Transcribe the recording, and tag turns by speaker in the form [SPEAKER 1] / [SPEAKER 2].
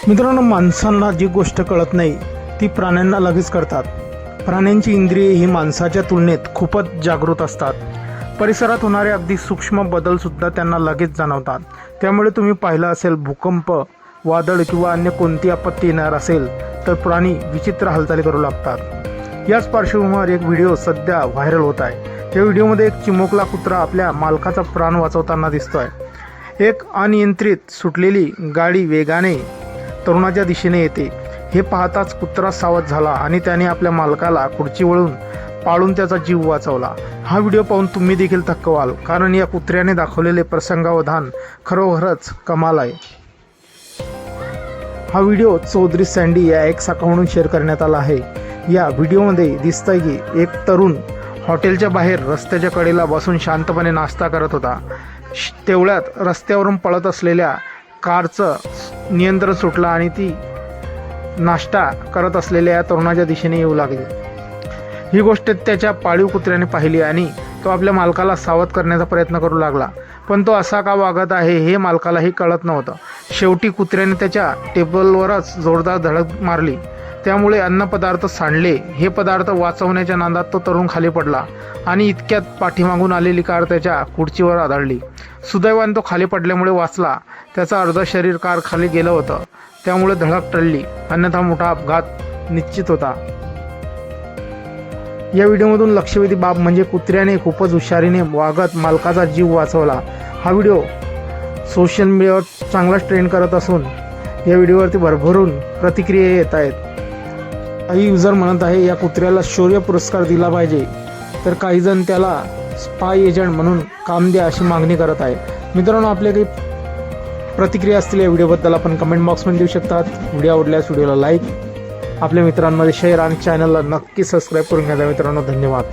[SPEAKER 1] मित्रांनो, माणसांना जी गोष्ट कळत नाही ती प्राण्यांना लगेच करतात. प्राण्यांची इंद्रिये ही माणसाच्या तुलनेत खूपच जागृत असतात. परिसरात होणारे अगदी सूक्ष्म बदलसुद्धा त्यांना लगेच जाणवतात. त्यामुळे तुम्ही पाहिलं असेल, भूकंप, वादळ किंवा अन्य कोणती आपत्ती येणार असेल तर प्राणी विचित्र हालचाली करू लागतात. याच पार्श्वभूमीवर एक व्हिडिओ सध्या व्हायरल होत आहे. या व्हिडिओमध्ये एक चिमुकला कुत्रा आपल्या मालकाचा प्राण वाचवताना दिसतोय. एक अनियंत्रित सुटलेली गाडी वेगाने तरुणाच्या दिशेने येते. हे पाहताच कुत्रा सावध झाला आणि त्याने आपल्या मालकाला खुर्ची वळून पाळून त्याचा जीव वाचवला. हा व्हिडिओ पाहून तुम्ही देखील थक्क व्हाल, कारण या कुत्र्याने दाखवलेले प्रसंगावधान खरोखरच कमाल आहे. हा व्हिडिओ चौधरी सँडी या एक्स अकाउंटवरून शेअर करण्यात आला आहे. या व्हिडिओमध्ये दिसतंय की एक तरुण हॉटेलच्या बाहेर रस्त्याच्या कडेला बसून शांतपणे नाश्ता करत होता. तेवढ्यात रस्त्यावरून पळत असलेल्या कारचं नियंत्रण सुटलं आणि ती नाश्ता करत असलेल्या या तरुणाच्या दिशेने येऊ लागली. ही गोष्ट त्याच्या पाळीव कुत्र्याने पाहिली आणि तो आपल्या मालकाला सावध करण्याचा प्रयत्न करू लागला. पण तो असा का वागत आहे हे मालकालाही कळत नव्हतं. शेवटी कुत्र्याने त्याच्या टेबलवरच जोरदार धडक मारली. त्यामुळे अन्नपदार्थ सांडले. हे पदार्थ वाचवण्याच्या नादात तो तरुण खाली पडला आणि इतक्यात पाठीमागून आलेली कार त्याच्या खुर्चीवर आदळली. सुदैवाने तो खाली पडल्यामुळे वाचला. त्याचं अर्ध शरीर कार खाली गेलं होतं, त्यामुळे धडक टळली, अन्यथा मोठा अपघात निश्चित होता. या व्हिडिओमधून लक्षवेधी बाब म्हणजे कुत्र्याने खूपच हुशारीने वागत मालकाचा जीव वाचवला. हा व्हिडिओ सोशल मीडियावर चांगलाच ट्रेंड करत असून या व्हिडिओवरती भरभरून प्रतिक्रिया येत आहेत. काही युजर म्हणत आहे या कुत्र्याला शौर्य पुरस्कार दिला पाहिजे, तर काही जण त्याला स्पाय एजंट म्हणून काम द्या अशी मागणी करत आहे. मित्रांनो, आपल्या काही प्रतिक्रिया असतील या व्हिडिओबद्दल आपण कमेंट बॉक्समध्ये देऊ शकतात. व्हिडिओ आवडल्यास व्हिडिओला लाईक, आपल्या मित्रांमध्ये शेअर आणि चॅनलला नक्की सबस्क्राईब करून घ्या. मित्रांनो, धन्यवाद.